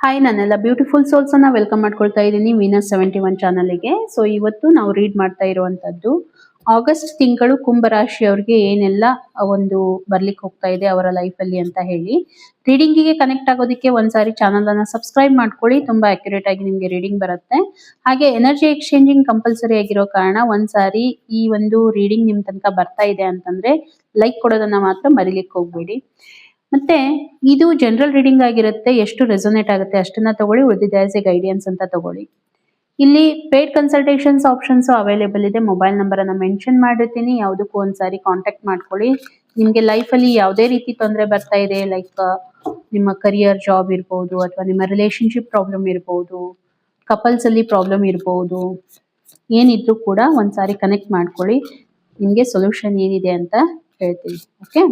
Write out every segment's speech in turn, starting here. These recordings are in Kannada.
ಹಾಯ್, ನನ್ನೆಲ್ಲ ಬ್ಯೂಟಿಫುಲ್ ಸೋಲ್ಸ್ ಅನ್ನ ವೆಲ್ಕಮ್ ಮಾಡ್ಕೊಳ್ತಾ ಇದ್ದೀನಿ ವೀನಸ್ 71 ಚಾನಲ್ಗೆ. ಸೊ ಇವತ್ತು ನಾವು ರೀಡ್ ಮಾಡ್ತಾ ಇರುವಂತದ್ದು ಆಗಸ್ಟ್ ತಿಂಗಳು ಕುಂಭರಾಶಿಯವರಿಗೆ ಏನೆಲ್ಲ ಒಂದು ಬರ್ಲಿಕ್ಕೆ ಹೋಗ್ತಾ ಇದೆ ಅವರ ಲೈಫ್ ಅಲ್ಲಿ ಅಂತ ಹೇಳಿ. ರೀಡಿಂಗಿಗೆ ಕನೆಕ್ಟ್ ಆಗೋದಕ್ಕೆ ಒಂದ್ಸಾರಿ ಚಾನಲ್ ಅನ್ನ ಸಬ್ಸ್ಕ್ರೈಬ್ ಮಾಡ್ಕೊಳ್ಳಿ, ತುಂಬಾ ಅಕ್ಯುರೇಟ್ ಆಗಿ ನಿಮ್ಗೆ ರೀಡಿಂಗ್ ಬರುತ್ತೆ. ಹಾಗೆ ಎನರ್ಜಿ ಎಕ್ಸ್ಚೇಂಜಿಂಗ್ ಕಂಪಲ್ಸರಿ ಆಗಿರೋ ಕಾರಣ ಒಂದ್ಸಾರಿ ಈ ಒಂದು ರೀಡಿಂಗ್ ನಿಮ್ ತನಕ ಬರ್ತಾ ಇದೆ ಅಂತಂದ್ರೆ ಲೈಕ್ ಕೊಡೋದನ್ನ ಮಾತ್ರ ಮರಿಲಿಕ್ಕೆ ಹೋಗ್ಬೇಡಿ. ಮತ್ತೆ ಇದು ಜನರಲ್ ರೀಡಿಂಗ್ ಆಗಿರುತ್ತೆ, ಎಷ್ಟು ರೆಸೊನೇಟ್ ಆಗುತ್ತೆ ಅಷ್ಟನ್ನ ತಗೊಳ್ಳಿ, ಉಳಿದಿದೆ ಆಸ್ ಎ ಗೈಡೆನ್ಸ್ ಅಂತ ತಗೊಳ್ಳಿ. ಇಲ್ಲಿ ಪೇಡ್ ಕನ್ಸಲ್ಟೇಷನ್ಸ್ ಆಪ್ಷನ್ಸ್ ಅವೈಲೇಬಲ್ ಇದೆ. ಮೊಬೈಲ್ ನಂಬರ್ ಅನ್ನ ಮೆನ್ಷನ್ ಮಾಡಿರ್ತೀನಿ, ಯಾವುದಕ್ಕೂ ಒಂದ್ಸಾರಿ ಕಾಂಟ್ಯಾಕ್ಟ್ ಮಾಡ್ಕೊಳ್ಳಿ. ನಿಮ್ಗೆ ಲೈಫ್ ಅಲ್ಲಿ ಯಾವುದೇ ರೀತಿ ತೊಂದರೆ ಬರ್ತಾ ಇದೆ, ಲೈಕ್ ನಿಮ್ಮ ಕರಿಯರ್ ಜಾಬ್ ಇರ್ಬೋದು, ಅಥವಾ ನಿಮ್ಮ ರಿಲೇಶನ್ಶಿಪ್ ಪ್ರಾಬ್ಲಮ್ ಇರ್ಬೋದು, ಕಪಲ್ಸ್ ಅಲ್ಲಿ ಪ್ರಾಬ್ಲಮ್ ಇರ್ಬೋದು, ಏನಿದ್ರು ಕೂಡ ಒಂದ್ಸಾರಿ ಕನೆಕ್ಟ್ ಮಾಡ್ಕೊಳ್ಳಿ, ನಿಮ್ಗೆ ಸೊಲ್ಯೂಷನ್ ಏನಿದೆ ಅಂತ ಹೇಳ್ತೀನಿ. ಓಕೆ,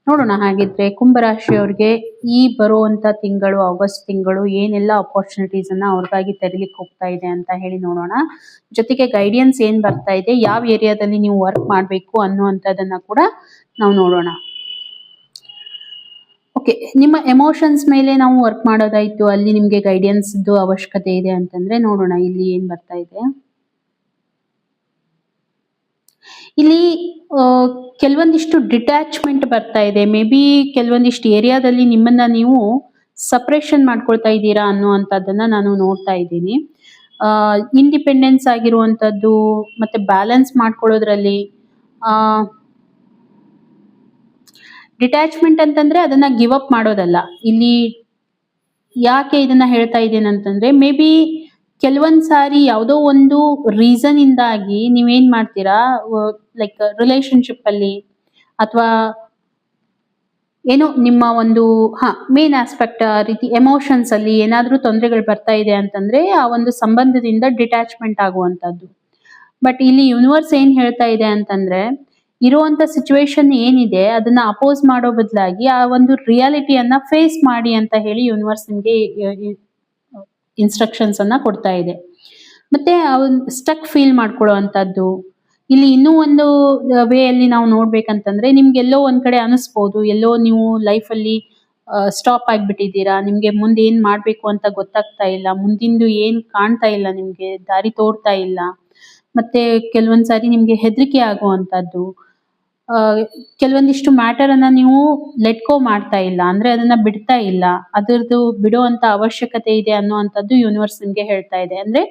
ನೋಡೋಣ. ಹಾಗಿದ್ರೆ ಕುಂಭರಾಶಿಯವ್ರಿಗೆ ಈ ಬರುವಂತ ತಿಂಗಳು ಆಗಸ್ಟ್ ತಿಂಗಳು ಏನೆಲ್ಲ ಅಪರ್ಚುನಿಟೀಸ್ ಅನ್ನ ಅವ್ರಿಗಾಗಿ ತೆರಿಲಿಕ್ಕೆ ಹೋಗ್ತಾ ಇದೆ ಅಂತ ಹೇಳಿ ನೋಡೋಣ. ಜೊತೆಗೆ ಗೈಡೆನ್ಸ್ ಏನ್ ಬರ್ತಾ ಇದೆ, ಯಾವ ಏರಿಯಾದಲ್ಲಿ ನೀವು ವರ್ಕ್ ಮಾಡಬೇಕು ಅನ್ನುವಂಥದ್ದನ್ನ ಕೂಡ ನಾವು ನೋಡೋಣ. ಓಕೆ, ನಿಮ್ಮ ಎಮೋಷನ್ಸ್ ಮೇಲೆ ನಾವು ವರ್ಕ್ ಮಾಡೋದಾಯ್ತು, ಅಲ್ಲಿ ನಿಮ್ಗೆ ಗೈಡೆನ್ಸ್ ಅವಶ್ಯಕತೆ ಇದೆ ಅಂತಂದ್ರೆ ನೋಡೋಣ ಇಲ್ಲಿ ಏನ್ ಬರ್ತಾ ಇದೆ. ಇಲ್ಲಿ ಕೆಲವೊಂದಿಷ್ಟು ಡಿಟ್ಯಾಚ್ಮೆಂಟ್ ಬರ್ತಾ ಇದೆ. ಮೇ ಬಿ ಕೆಲವೊಂದಿಷ್ಟು ಏರಿಯಾದಲ್ಲಿ ನಿಮ್ಮನ್ನ ನೀವು ಸಪ್ರೇಷನ್ ಮಾಡ್ಕೊಳ್ತಾ ಇದ್ದೀರಾ ಅನ್ನುವಂಥದ್ದನ್ನ ನಾನು ನೋಡ್ತಾ ಇದ್ದೀನಿ. ಇಂಡಿಪೆಂಡೆನ್ಸ್ ಆಗಿರುವಂಥದ್ದು ಮತ್ತೆ ಬ್ಯಾಲೆನ್ಸ್ ಮಾಡ್ಕೊಳ್ಳೋದ್ರಲ್ಲಿ ಡಿಟ್ಯಾಚ್ಮೆಂಟ್ ಅಂತಂದ್ರೆ ಅದನ್ನ ಗಿವ್ ಅಪ್ ಮಾಡೋದಲ್ಲ. ಇಲ್ಲಿ ಯಾಕೆ ಇದನ್ನ ಹೇಳ್ತಾ ಇದ್ದೇನೆ ಅಂತಂದ್ರೆ, ಮೇ ಬಿ ಕೆಲವೊಂದ್ ಸಾರಿ ಯಾವುದೋ ಒಂದು ರೀಸನ್ ಇಂದಾಗಿ ನೀವೇನ್ ಮಾಡ್ತೀರಾ, ಲೈಕ್ ರಿಲೇಶನ್ಶಿಪ್ ಅಲ್ಲಿ ಅಥವಾ ಏನೋ ನಿಮ್ಮ ಒಂದು ಮೇನ್ ಆಸ್ಪೆಕ್ಟ್ ರೀತಿ ಎಮೋಷನ್ಸ್ ಅಲ್ಲಿ ಏನಾದ್ರೂ ತೊಂದರೆಗಳು ಬರ್ತಾ ಇದೆ ಅಂತಂದ್ರೆ ಆ ಒಂದು ಸಂಬಂಧದಿಂದ ಡಿಟ್ಯಾಚ್ಮೆಂಟ್ ಆಗುವಂತದ್ದು. ಬಟ್ ಇಲ್ಲಿ ಯೂನಿವರ್ಸ್ ಏನ್ ಹೇಳ್ತಾ ಇದೆ ಅಂತಂದ್ರೆ, ಇರುವಂತ ಸಿಚುವೇಶನ್ ಏನಿದೆ ಅದನ್ನ ಅಪೋಸ್ ಮಾಡೋ ಬದಲಾಗಿ ಆ ಒಂದು ರಿಯಾಲಿಟಿಯನ್ನ ಫೇಸ್ ಮಾಡಿ ಅಂತ ಹೇಳಿ ಯೂನಿವರ್ಸ್ ನಿಮ್ಗೆ ಇನ್ಸ್ಟ್ರಕ್ಷನ್ಸ್ ಅನ್ನ ಕೊಡ್ತಾ ಇದೆ. ಮತ್ತೆ ಸ್ಟಕ್ ಫೀಲ್ ಮಾಡ್ಕೊಳ್ಳುವಂತದ್ದು. ಇಲ್ಲಿ ಇನ್ನೂ ಒಂದು ವೇ ಅಲ್ಲಿ ನಾವು ನೋಡ್ಬೇಕಂತಂದ್ರೆ, ನಿಮ್ಗೆ ಎಲ್ಲೋ ಒಂದ್ ಕಡೆ ಅನಿಸ್ಬೋದು, ಎಲ್ಲೋ ನೀವು ಲೈಫ್ ಅಲ್ಲಿ ಸ್ಟಾಪ್ ಆಗ್ಬಿಟ್ಟಿದ್ದೀರಾ, ನಿಮ್ಗೆ ಮುಂದೆ ಏನ್ ಮಾಡ್ಬೇಕು ಅಂತ ಗೊತ್ತಾಗ್ತಾ ಇಲ್ಲ, ಮುಂದಿಂದು ಏನ್ ಕಾಣ್ತಾ ಇಲ್ಲ, ನಿಮ್ಗೆ ದಾರಿ ತೋರ್ತಾ ಇಲ್ಲ. ಮತ್ತೆ ಕೆಲವೊಂದ್ಸಾರಿ ನಿಮ್ಗೆ ಹೆದರಿಕೆ ಆಗುವಂತದ್ದು, ಕೆಲವೊಂದಿಷ್ಟು ಮ್ಯಾಟರ್ ಅನ್ನ ನೀವು ಲೆಟ್ ಗೋ ಮಾಡ್ತಾ ಇಲ್ಲ, ಅಂದ್ರೆ ಅದನ್ನ ಬಿಡ್ತಾ ಇಲ್ಲ, ಅದರದ್ದು ಬಿಡುವಂತ ಅವಶ್ಯಕತೆ ಇದೆ ಅನ್ನುವಂಥದ್ದು ಯೂನಿವರ್ಸ್ ನಿಮ್ಗೆ ಹೇಳ್ತಾ ಇದೆ. ಅಂದ್ರೆ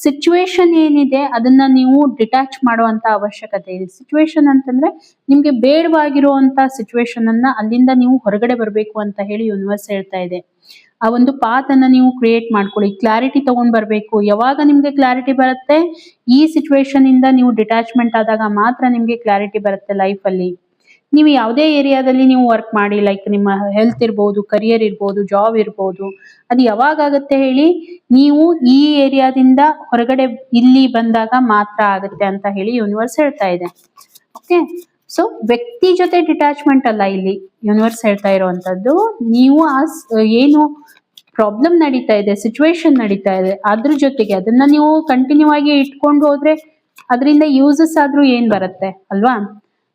ಸಿಚುವೇಶನ್ ಏನಿದೆ ಅದನ್ನ ನೀವು ಡಿಟ್ಯಾಚ್ ಮಾಡುವಂತ ಅವಶ್ಯಕತೆ ಇದೆ. ಸಿಚುವೇಶನ್ ಅಂತಂದ್ರೆ ನಿಮ್ಗೆ ಬೇಡವಾಗಿರುವಂತ ಸಿಚುವೇಶನ್ ಅನ್ನ ಅಲ್ಲಿಂದ ನೀವು ಹೊರಗಡೆ ಬರಬೇಕು ಅಂತ ಹೇಳಿ ಯೂನಿವರ್ಸ್ ಹೇಳ್ತಾ ಇದೆ. ಆ ಒಂದು ಪಾತ್ ಅನ್ನ ನೀವು ಕ್ರಿಯೇಟ್ ಮಾಡ್ಕೊಳ್ಳಿ, ಕ್ಲಾರಿಟಿ ತಗೊಂಡ್ ಬರ್ಬೇಕು. ಯಾವಾಗ ನಿಮ್ಗೆ ಕ್ಲಾರಿಟಿ ಬರುತ್ತೆ, ಈ ಸಿಚುವೇಶನ್ ಇಂದ ನೀವು ಡಿಟ್ಯಾಚ್ಮೆಂಟ್ ಆದಾಗ ಮಾತ್ರ ನಿಮ್ಗೆ ಕ್ಲಾರಿಟಿ ಬರುತ್ತೆ ಲೈಫ್ ಅಲ್ಲಿ. ನೀವು ಯಾವುದೇ ಏರಿಯಾದಲ್ಲಿ ನೀವು ವರ್ಕ್ ಮಾಡಿ, ಲೈಕ್ ನಿಮ್ಮ ಹೆಲ್ತ್ ಇರ್ಬೋದು, ಕರಿಯರ್ ಇರ್ಬೋದು, ಜಾಬ್ ಇರ್ಬೋದು, ಅದು ಯಾವಾಗ ಆಗುತ್ತೆ ಹೇಳಿ, ನೀವು ಈ ಏರಿಯಾದಿಂದ ಹೊರಗಡೆ ಇಲ್ಲಿ ಬಂದಾಗ ಮಾತ್ರ ಆಗುತ್ತೆ ಅಂತ ಹೇಳಿ ಯೂನಿವರ್ಸ್ ಹೇಳ್ತಾ ಇದೆ. ಓಕೆ, ಸೊ ವ್ಯಕ್ತಿ ಜೊತೆ ಡಿಟ್ಯಾಚ್ಮೆಂಟ್ ಅಲ್ಲ ಇಲ್ಲಿ ಯೂನಿವರ್ಸ್ ಹೇಳ್ತಾ ಇರುವಂತದ್ದು. ನೀವು ಏನು ಪ್ರಾಬ್ಲಮ್ ನಡೀತಾ ಇದೆ, ಸಿಚುವೇಶನ್ ನಡೀತಾ ಇದೆ, ಅದ್ರ ಜೊತೆಗೆ ಅದನ್ನ ನೀವು ಕಂಟಿನ್ಯೂ ಆಗಿ ಇಟ್ಕೊಂಡು ಹೋದ್ರೆ ಅದರಿಂದ ಯೂಸಸ್ ಆದ್ರೂ ಏನ್ ಬರುತ್ತೆ ಅಲ್ವಾ.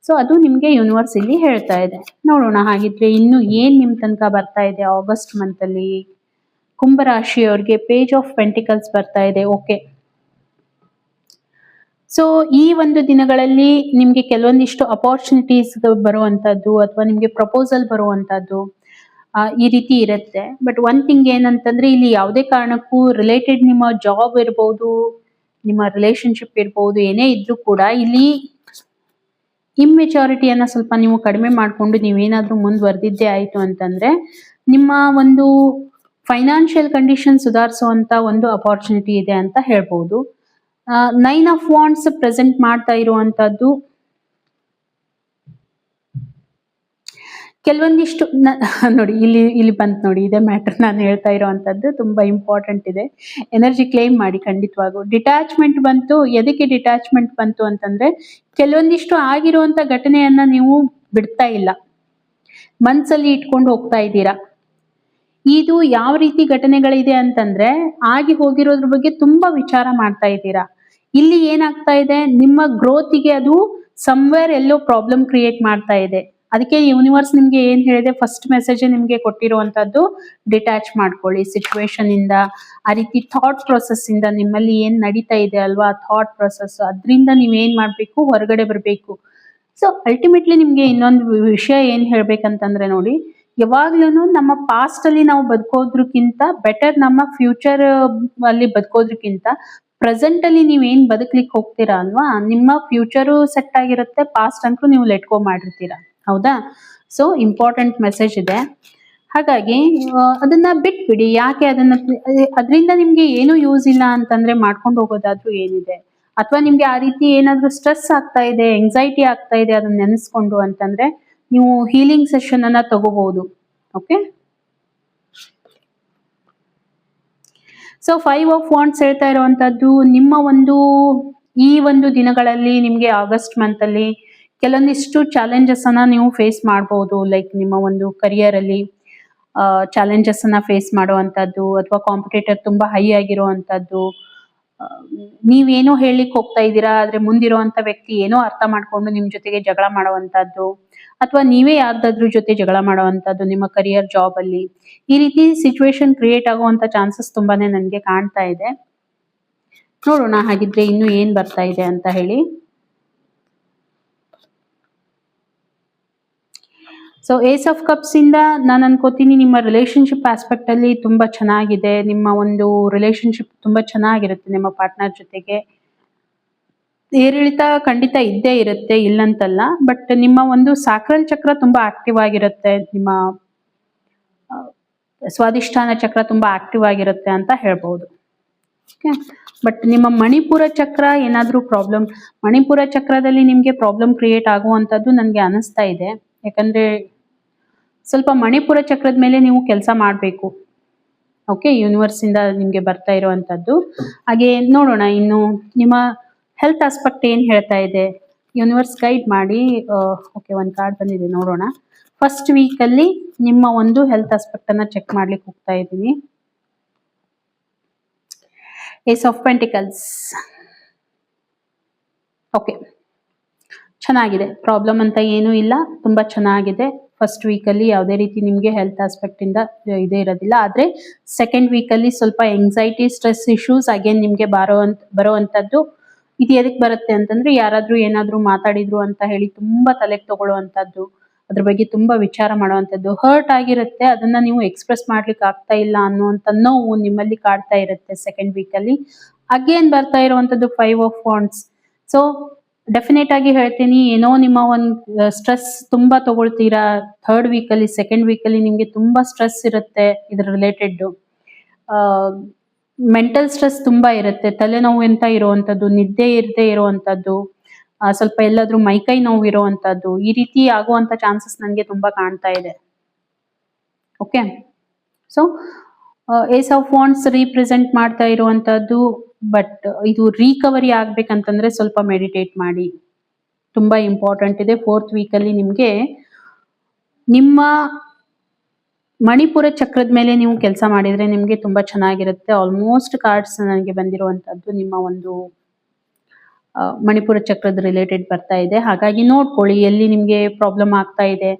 ಸೊ ಅದು ನಿಮ್ಗೆ ಯೂನಿವರ್ಸ್ ಇಲ್ಲಿ ಹೇಳ್ತಾ ಇದೆ. ನೋಡೋಣ ಹಾಗಿದ್ರೆ ಇನ್ನು ಏನ್ ನಿಮ್ ತನಕ ಬರ್ತಾ ಇದೆ ಆಗಸ್ಟ್ ಮಂತ್ ಅಲ್ಲಿ. ಕುಂಭರಾಶಿಯವ್ರಿಗೆ ಪೇಜ್ ಆಫ್ ಪೆಂಟಿಕಲ್ಸ್ ಬರ್ತಾ ಇದೆ. ಓಕೆ, ಸೊ ಈ ಒಂದು ದಿನಗಳಲ್ಲಿ ನಿಮ್ಗೆ ಕೆಲವೊಂದಿಷ್ಟು ಅಪಾರ್ಚುನಿಟೀಸ್ ಬರುವಂತದ್ದು ಅಥವಾ ನಿಮ್ಗೆ ಪ್ರಪೋಸಲ್ ಬರುವಂತದ್ದು ಈ ರೀತಿ ಇರುತ್ತೆ. ಬಟ್ ಒನ್ ಥಿಂಗ್ ಏನಂತಂದ್ರೆ, ಇಲ್ಲಿ ಯಾವುದೇ ಕಾರಣಕ್ಕೂ ರಿಲೇಟೆಡ್ ನಿಮ್ಮ ಜಾಬ್ ಇರ್ಬೋದು, ನಿಮ್ಮ ರಿಲೇಶನ್ಶಿಪ್ ಇರ್ಬೋದು, ಏನೇ ಇದ್ರೂ ಕೂಡ ಇಲ್ಲಿ ಇಮ್ಮೆಚುರಿಟಿಯನ್ನ ಸ್ವಲ್ಪ ನೀವು ಕಡಿಮೆ ಮಾಡ್ಕೊಂಡು ನೀವೇನಾದ್ರೂ ಮುಂದುವರೆದಿದ್ದೇ ಆಯ್ತು ಅಂತಂದ್ರೆ ನಿಮ್ಮ ಒಂದು ಫೈನಾನ್ಷಿಯಲ್ ಕಂಡೀಷನ್ ಸುಧಾರಿಸುವಂತ ಒಂದು ಅಪಾರ್ಚುನಿಟಿ ಇದೆ ಅಂತ ಹೇಳ್ಬೋದು. 9 ಆಫ್ ವಾಂಡ್ಸ್ ಪ್ರೆಸೆಂಟ್ ಮಾಡ್ತಾ ಇರುವಂತದ್ದು. ಕೆಲವೊಂದಿಷ್ಟು ನೋಡಿ ಇಲ್ಲಿ ಬಂತು ನೋಡಿ, ಇದೇ ಮ್ಯಾಟರ್ ನಾನು ಹೇಳ್ತಾ ಇರುವಂತದ್ದು, ತುಂಬಾ ಇಂಪಾರ್ಟೆಂಟ್ ಇದೆ. ಎನರ್ಜಿ ಕ್ಲೇಮ್ ಮಾಡಿ ಖಂಡಿತವಾಗೂ. ಡಿಟ್ಯಾಚ್ಮೆಂಟ್ ಬಂತು. ಎದಕ್ಕೆ ಡಿಟ್ಯಾಚ್ಮೆಂಟ್ ಬಂತು ಅಂತಂದ್ರೆ, ಕೆಲವೊಂದಿಷ್ಟು ಆಗಿರುವಂತ ಘಟನೆಯನ್ನ ನೀವು ಬಿಡ್ತಾ ಇಲ್ಲ, ಮನ್ಸಲ್ಲಿ ಇಟ್ಕೊಂಡು ಹೋಗ್ತಾ ಇದ್ದೀರಾ. ಇದು ಯಾವ ರೀತಿ ಘಟನೆಗಳಿದೆ ಅಂತಂದ್ರೆ, ಆಗಿ ಹೋಗಿರೋದ್ರ ಬಗ್ಗೆ ತುಂಬಾ ವಿಚಾರ ಮಾಡ್ತಾ ಇದ್ದೀರಾ. ಇಲ್ಲಿ ಏನಾಗ್ತಾ ಇದೆ, ನಿಮ್ಮ ಗ್ರೋತಿಗೆ ಅದು ಸಮ್ವೇರ್ ಎಲ್ಲೋ ಪ್ರಾಬ್ಲಮ್ ಕ್ರಿಯೇಟ್ ಮಾಡ್ತಾ ಇದೆ. ಅದಕ್ಕೆ ಯೂನಿವರ್ಸ್ ನಿಮ್ಗೆ ಏನ್ ಹೇಳಿದೆ, ಫಸ್ಟ್ ಮೆಸೇಜ್ ನಿಮ್ಗೆ ಕೊಟ್ಟಿರುವಂತದ್ದು ಡಿಟ್ಯಾಚ್ ಮಾಡ್ಕೊಳ್ಳಿ ಸಿಚುವೇಶನ್ ಇಂದ. ಆ ರೀತಿ ಥಾಟ್ ಪ್ರೊಸೆಸ್ ಇಂದ ನಿಮ್ಮಲ್ಲಿ ಏನ್ ನಡೀತಾ ಇದೆ ಅಲ್ವಾ, ಥಾಟ್ ಪ್ರೊಸೆಸ್, ಅದರಿಂದ ನೀವ್ ಏನ್ ಮಾಡ್ಬೇಕು, ಹೊರಗಡೆ ಬರ್ಬೇಕು. ಸೊ ಅಲ್ಟಿಮೇಟ್ಲಿ ನಿಮ್ಗೆ ಇನ್ನೊಂದು ವಿಷಯ ಏನ್ ಹೇಳ್ಬೇಕಂತಂದ್ರೆ ನೋಡಿ, ಯಾವಾಗ್ಲೂ ನಮ್ಮ ಪಾಸ್ಟ್ ಅಲ್ಲಿ ನಾವು ಬದುಕೋದ್ರಕ್ಕಿಂತ ಬೆಟರ್ ನಮ್ಮ ಫ್ಯೂಚರ್ ಅಲ್ಲಿ ಬದುಕೋದ್ರಕ್ಕಿಂತ ಪ್ರೆಸೆಂಟ್ ಅಲ್ಲಿ ನೀವ್ ಏನ್ ಬದುಕ್ಲಿಕ್ಕೆ ಹೋಗ್ತೀರಾ ಅಲ್ವಾ, ನಿಮ್ಮ ಫ್ಯೂಚರು ಸೆಟ್ ಆಗಿರುತ್ತೆ, ಪಾಸ್ಟ್ ಅಂತೂ ನೀವು ಲೆಟ್ ಗೋ ಮಾಡಿರ್ತೀರಾ. ಹೌದಾ? ಸೊ ಇಂಪಾರ್ಟೆಂಟ್ ಮೆಸೇಜ್ ಇದೆ. ಹಾಗಾಗಿ ಅದನ್ನ ಬಿಟ್ಬಿಡಿ. ಯಾಕೆ ಅದರಿಂದ ನಿಮ್ಗೆ ಏನು ಯೂಸ್ ಇಲ್ಲ ಅಂತಂದ್ರೆ ಮಾಡ್ಕೊಂಡು ಹೋಗೋದಾದ್ರೂ ಏನಿದೆ. ಅಥವಾ ನಿಮ್ಗೆ ಆ ರೀತಿ ಏನಾದ್ರೂ ಸ್ಟ್ರೆಸ್ ಆಗ್ತಾ ಇದೆ, ಎಂಗ್ಸೈಟಿ ಆಗ್ತಾ ಇದೆ ಅದನ್ನ ನೆನೆಸ್ಕೊಂಡು ಅಂತಂದ್ರೆ ನೀವು ಹೀಲಿಂಗ್ ಸೆಷನ್ ಅನ್ನ ತಗೋಬಹುದು. ಓಕೆ, ಸೊ 5 ಆಫ್ ವಾಂಡ್ಸ್ ಹೇಳ್ತಾ ಇರುವಂತದ್ದು ನಿಮ್ಮ ಈ ಒಂದು ದಿನಗಳಲ್ಲಿ ನಿಮ್ಗೆ ಆಗಸ್ಟ್ ಮಂತ್ ಅಲ್ಲಿ ಕೆಲವೊಂದಿಷ್ಟು ಚಾಲೆಂಜಸ್ ಅನ್ನ ನೀವು ಫೇಸ್ ಮಾಡಬಹುದು. ಲೈಕ್ ನಿಮ್ಮ ಒಂದು ಕರಿಯರ್ ಅಲ್ಲಿ ಚಾಲೆಂಜಸ್ ಅನ್ನ ಫೇಸ್ ಮಾಡುವಂತದ್ದು, ಅಥವಾ ಕಾಂಪಿಟೇಟರ್ ತುಂಬಾ ಹೈ ಆಗಿರುವಂತದ್ದು. ನೀವೇನೋ ಹೇಳಲಿಕ್ಕೆ ಹೋಗ್ತಾ ಇದ್ದೀರಾ, ಆದ್ರೆ ಮುಂದಿರುವಂತ ವ್ಯಕ್ತಿ ಏನೋ ಅರ್ಥ ಮಾಡ್ಕೊಂಡು ನಿಮ್ ಜೊತೆಗೆ ಜಗಳ ಮಾಡುವಂತದ್ದು, ಅಥವಾ ನೀವೇ ಯಾರ್ದಾದ್ರೂ ಜೊತೆ ಜಗಳ ಮಾಡುವಂತದ್ದು ನಿಮ್ಮ ಕರಿಯರ್ ಜಾಬ್ ಅಲ್ಲಿ. ಈ ರೀತಿ ಸಿಚುವೇಶನ್ ಕ್ರಿಯೇಟ್ ಆಗುವಂತ ಚಾನ್ಸಸ್ ತುಂಬಾನೇ ನನ್ಗೆ ಕಾಣ್ತಾ ಇದೆ. ನೋಡೋಣ ಹಾಗಿದ್ರೆ ಇನ್ನು ಏನ್ ಬರ್ತಾ ಇದೆ ಅಂತ ಹೇಳಿ. ಸೊ ಏಸ್ ಆಫ್ ಕಪ್ಸ್ ಇಂದ ನಾನು ಅನ್ಕೋತೀನಿ ನಿಮ್ಮ ರಿಲೇಶನ್ಶಿಪ್ ಆಸ್ಪೆಕ್ಟ್ ಅಲ್ಲಿ ತುಂಬಾ ಚೆನ್ನಾಗಿದೆ. ನಿಮ್ಮ ಒಂದು ರಿಲೇಶನ್ಶಿಪ್ ತುಂಬಾ ಚೆನ್ನಾಗಿರುತ್ತೆ ನಿಮ್ಮ ಪಾರ್ಟ್ನರ್ ಜೊತೆಗೆ. ಏರಿಳಿತ ಖಂಡಿತ ಇದ್ದೇ ಇರುತ್ತೆ, ಇಲ್ಲಂತಲ್ಲ. ಬಟ್ ನಿಮ್ಮ ಒಂದು ಸಾಕ್ರಲ್ ಚಕ್ರ ತುಂಬಾ ಆಕ್ಟಿವ್ ಆಗಿರುತ್ತೆ, ನಿಮ್ಮ ಸ್ವಾಧಿಷ್ಠಾನ ಚಕ್ರ ತುಂಬಾ ಆಕ್ಟಿವ್ ಆಗಿರುತ್ತೆ ಅಂತ ಹೇಳ್ಬಹುದು. ಓಕೆ, ಬಟ್ ನಿಮ್ಮ ಮಣಿಪುರ ಚಕ್ರ ಏನಾದ್ರೂ ಪ್ರಾಬ್ಲಮ್, ಮಣಿಪುರ ಚಕ್ರದಲ್ಲಿ ನಿಮ್ಗೆ ಪ್ರಾಬ್ಲಮ್ ಕ್ರಿಯೇಟ್ ಆಗುವಂತದ್ದು ನನ್ಗೆ ಅನಿಸ್ತಾ ಇದೆ. ಯಾಕಂದ್ರೆ ಸ್ವಲ್ಪ ಮಣಿಪುರ ಚಕ್ರದ ಮೇಲೆ ನೀವು ಕೆಲಸ ಮಾಡಬೇಕು. ಓಕೆ, ಯೂನಿವರ್ಸ್ ಇಂದ ನಿಮ್ಗೆ ಬರ್ತಾ ಇರುವಂತದ್ದು. ಹಾಗೆ ನೋಡೋಣ ಇನ್ನು ನಿಮ್ಮ ಹೆಲ್ತ್ ಆಸ್ಪೆಕ್ಟ್ ಏನ್ ಹೇಳ್ತಾ ಇದೆ, ಯೂನಿವರ್ಸ್ ಗೈಡ್ ಮಾಡಿ. ಓಕೆ, ಒಂದು ಕಾರ್ಡ್ ಬಂದಿದೆ, ನೋಡೋಣ. ಫಸ್ಟ್ ವೀಕ್ ಅಲ್ಲಿ ನಿಮ್ಮ ಒಂದು ಹೆಲ್ತ್ ಆಸ್ಪೆಕ್ಟ್ ಅನ್ನ ಚೆಕ್ ಮಾಡ್ಲಿಕ್ಕೆ ಹೋಗ್ತಾ ಇದ್ದೀನಿ. Ace of pentacles. ಓಕೆ, ಚೆನ್ನಾಗಿದೆ, ಪ್ರಾಬ್ಲಮ್ ಅಂತ ಏನೂ ಇಲ್ಲ, ತುಂಬಾ ಚೆನ್ನಾಗಿದೆ. ಫಸ್ಟ್ ವೀಕಲ್ಲಿ ಯಾವುದೇ ರೀತಿ ನಿಮಗೆ ಹೆಲ್ತ್ ಆಸ್ಪೆಕ್ಟ್ ಇಂದ ಇದೇ ಇರೋದಿಲ್ಲ. ಆದ್ರೆ ಸೆಕೆಂಡ್ ವೀಕಲ್ಲಿ ಸ್ವಲ್ಪ ಎಂಗ್ಸೈಟಿ, ಸ್ಟ್ರೆಸ್ ಇಶ್ಯೂಸ್ ಅಗೇನ್ ನಿಮ್ಗೆ ಬರುವಂತದ್ದು. ಇದು ಎದಕ್ ಬರುತ್ತೆ ಅಂತಂದ್ರೆ, ಯಾರಾದ್ರೂ ಏನಾದ್ರೂ ಮಾತಾಡಿದ್ರು ಅಂತ ಹೇಳಿ ತುಂಬಾ ತಲೆಗೆ ತಗೊಳ್ಳುವಂತದ್ದು, ಅದ್ರ ಬಗ್ಗೆ ತುಂಬಾ ವಿಚಾರ ಮಾಡುವಂತದ್ದು, ಹರ್ಟ್ ಆಗಿರುತ್ತೆ, ಅದನ್ನ ನೀವು ಎಕ್ಸ್ಪ್ರೆಸ್ ಮಾಡ್ಲಿಕ್ಕೆ ಆಗ್ತಾ ಇಲ್ಲ ಅನ್ನುವಂತ ನೋವು ನಿಮ್ಮಲ್ಲಿ ಕಾಡ್ತಾ ಇರುತ್ತೆ ಸೆಕೆಂಡ್ ವೀಕಲ್ಲಿ. ಅಗೇನ್ ಬರ್ತಾ ಇರುವಂತದ್ದು 5 ಆಫ್ ವಾಂಡ್ಸ್. ಸೊ ಡೆಫಿನೆಟ್ ಆಗಿ ಹೇಳ್ತೀನಿ, ಏನೋ ನಿಮ್ಮ ಒಂದು ಸ್ಟ್ರೆಸ್ ತುಂಬಾ ತಗೊಳ್ತೀರಾ ಥರ್ಡ್ ವೀಕಲ್ಲಿ. ಸೆಕೆಂಡ್ ವೀಕಲ್ಲಿ ನಿಮ್ಗೆ ತುಂಬಾ ಸ್ಟ್ರೆಸ್ ಇರುತ್ತೆ ಇದ್ರ ರಿಲೇಟೆಡ್. ಮೆಂಟಲ್ ಸ್ಟ್ರೆಸ್ ತುಂಬಾ ಇರುತ್ತೆ, ತಲೆನೋವು ಅಂತ ಇರುವಂತದ್ದು, ನಿದ್ದೆ ಇರದೆ ಇರುವಂತದ್ದು, ಸ್ವಲ್ಪ ಎಲ್ಲಾದ್ರೂ ಮೈಕೈ ನೋವು ಇರುವಂತದ್ದು, ಈ ರೀತಿ ಆಗುವಂತ ಚಾನ್ಸಸ್ ನನಗೆ ತುಂಬಾ ಕಾಣ್ತಾ ಇದೆ. Okay, so ace of wands represent ಮಾಡ್ತಾ ಇರುವಂತದ್ದು. ಬಟ್ ಇದು ರಿಕವರಿ ಆಗ್ಬೇಕಂತಂದ್ರೆ ಸ್ವಲ್ಪ ಮೆಡಿಟೇಟ್ ಮಾಡಿ, ತುಂಬಾ ಇಂಪಾರ್ಟೆಂಟ್ ಇದೆ. ಫೋರ್ತ್ ವೀಕಲ್ಲಿ ನಿಮ್ಗೆ ನಿಮ್ಮ ಮಣಿಪುರ ಚಕ್ರದ ಮೇಲೆ ನೀವು ಕೆಲಸ ಮಾಡಿದ್ರೆ ನಿಮ್ಗೆ ತುಂಬಾ ಚೆನ್ನಾಗಿರುತ್ತೆ. ಆಲ್ಮೋಸ್ಟ್ ಕಾರ್ಡ್ಸ್ ನನಗೆ ಬಂದಿರುವಂತದ್ದು ನಿಮ್ಮ ಒಂದು ಮಣಿಪುರ ಚಕ್ರದ ರಿಲೇಟೆಡ್ ಬರ್ತಾ ಇದೆ. ಹಾಗಾಗಿ ನೋಡ್ಕೊಳ್ಳಿ ಎಲ್ಲಿ ನಿಮ್ಗೆ ಪ್ರಾಬ್ಲಮ್ ಆಗ್ತಾ ಇದೆ.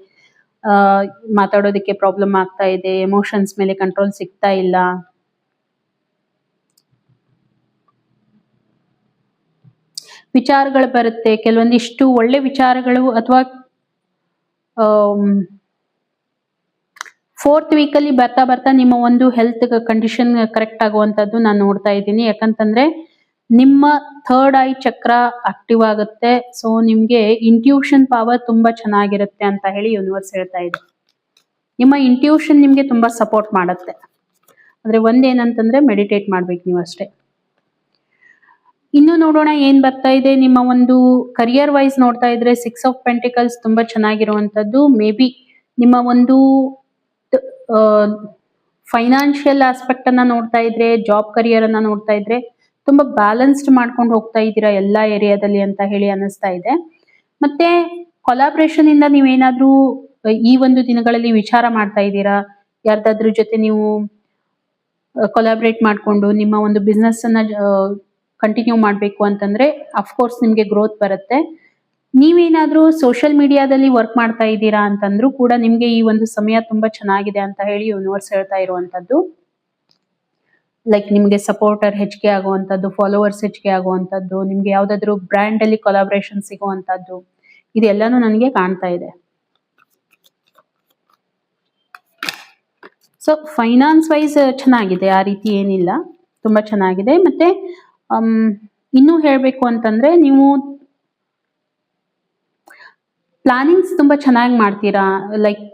ಮಾತಾಡೋದಕ್ಕೆ ಪ್ರಾಬ್ಲಮ್ ಆಗ್ತಾ ಇದೆ, ಎಮೋಷನ್ಸ್ ಮೇಲೆ ಕಂಟ್ರೋಲ್ ಸಿಗ್ತಾ ಇಲ್ಲ, ವಿಚಾರಗಳು ಬರುತ್ತೆ, ಕೆಲವೊಂದಿಷ್ಟು ಒಳ್ಳೆ ವಿಚಾರಗಳು. ಅಥವಾ ಫೋರ್ತ್ ವೀಕಲ್ಲಿ ಬರ್ತಾ ಬರ್ತಾ ನಿಮ್ಮ ಒಂದು ಹೆಲ್ತ್ ಕಂಡೀಷನ್ ಕರೆಕ್ಟ್ ಆಗುವಂತದ್ದು ನಾನು ನೋಡ್ತಾ ಇದ್ದೀನಿ. ಯಾಕಂತಂದ್ರೆ ನಿಮ್ಮ ಥರ್ಡ್ ಐ ಚಕ್ರ ಆಕ್ಟಿವ್ ಆಗುತ್ತೆ. ಸೊ ನಿಮ್ಗೆ ಇಂಟ್ಯೂಷನ್ ಪವರ್ ತುಂಬಾ ಚೆನ್ನಾಗಿರುತ್ತೆ ಅಂತ ಹೇಳಿ ಯೂನಿವರ್ಸ್ ಹೇಳ್ತಾ ಇದೆ. ನಿಮ್ಮ ಇಂಟ್ಯೂಷನ್ ನಿಮ್ಗೆ ತುಂಬಾ ಸಪೋರ್ಟ್ ಮಾಡುತ್ತೆ. ಆದ್ರೆ ಒಂದೇನಂತಂದ್ರೆ ಮೆಡಿಟೇಟ್ ಮಾಡ್ಬೇಕು ನೀವು ಅಷ್ಟೇ. ಇನ್ನು ನೋಡೋಣ ಏನ್ ಬರ್ತಾ ಇದೆ ನಿಮ್ಮ ಒಂದು ಕರಿಯರ್ ವೈಸ್ ನೋಡ್ತಾ ಇದ್ರೆ 6 ಆಫ್ ಪೆಂಟಿಕಲ್ಸ್ ತುಂಬಾ ಚೆನ್ನಾಗಿರುವಂತದ್ದು. ಮೇ ಬಿ ನಿಮ್ಮ ಒಂದು ಫೈನಾನ್ಷಿಯಲ್ ಆಸ್ಪೆಕ್ಟ್ ಅನ್ನ ನೋಡ್ತಾ ಇದ್ರೆ, ಜಾಬ್ ಕರಿಯರ್ ಅನ್ನ ನೋಡ್ತಾ ಇದ್ರೆ ತುಂಬಾ ಬ್ಯಾಲೆನ್ಸ್ಡ್ ಮಾಡ್ಕೊಂಡು ಹೋಗ್ತಾ ಇದ್ದೀರಾ ಎಲ್ಲಾ ಏರಿಯಾದಲ್ಲಿ ಅಂತ ಹೇಳಿ ಅನಿಸ್ತಾ ಇದೆ. ಮತ್ತೆ ಕೊಲಾಬ್ರೇಷನ್ ಇಂದ ನೀವೇನಾದ್ರೂ ಈ ಒಂದು ದಿನಗಳಲ್ಲಿ ವಿಚಾರ ಮಾಡ್ತಾ ಇದ್ದೀರಾ, ಯಾರ್ದಾದ್ರ ಜೊತೆ ನೀವು ಕೊಲಾಬ್ರೇಟ್ ಮಾಡ್ಕೊಂಡು ನಿಮ್ಮ ಒಂದು ಬಿಸ್ನೆಸ್ ಅನ್ನ ಕಂಟಿನ್ಯೂ ಮಾಡಬೇಕು ಅಂತಂದ್ರೆ ಅಫ್ಕೋರ್ಸ್ ನಿಮ್ಗೆ ಗ್ರೋತ್ ಬರುತ್ತೆ. ನೀವೇನಾದ್ರೂ ಸೋಷಿಯಲ್ ಮೀಡಿಯಾದಲ್ಲಿ ವರ್ಕ್ ಮಾಡ್ತಾ ಇದ್ದೀರಾ ಅಂತಂದ್ರೂ ಕೂಡ ನಿಮ್ಗೆ ಈ ಒಂದು ಸಮಯ ತುಂಬಾ ಚೆನ್ನಾಗಿದೆ ಅಂತ ಹೇಳಿ ಯೂನಿವರ್ಸ್ ಹೇಳ್ತಾ ಇರುವಂತದ್ದು. ಲೈಕ್ ನಿಮ್ಗೆ ಸಪೋರ್ಟರ್ ಹೆಚ್ಚಿಗೆ ಆಗುವಂತದ್ದು, ಫಾಲೋವರ್ಸ್ ಹೆಚ್ಚಿಗೆ ಆಗುವಂತದ್ದು, ನಿಮ್ಗೆ ಯಾವ್ದಾದ್ರು ಬ್ರ್ಯಾಂಡ್ ಅಲ್ಲಿ ಕೊಲಾಬ್ರೇಷನ್ ಸಿಗುವಂತದ್ದು, ಇದೆಲ್ಲಾನು ನನಗೆ ಕಾಣ್ತಾ ಇದೆ. ಸೊ ಫೈನಾನ್ಸ್ ವೈಸ್ ಚೆನ್ನಾಗಿದೆ, ಆ ರೀತಿ ಏನಿಲ್ಲ, ತುಂಬಾ ಚೆನ್ನಾಗಿದೆ. ಮತ್ತೆ ಇನ್ನೂ ಹೇಳ್ಬೇಕು ಅಂತಂದ್ರೆ ನೀವು ಪ್ಲಾನಿಂಗ್ಸ್ ತುಂಬಾ ಚೆನ್ನಾಗಿ ಮಾಡ್ತೀರಾ. ಲೈಕ್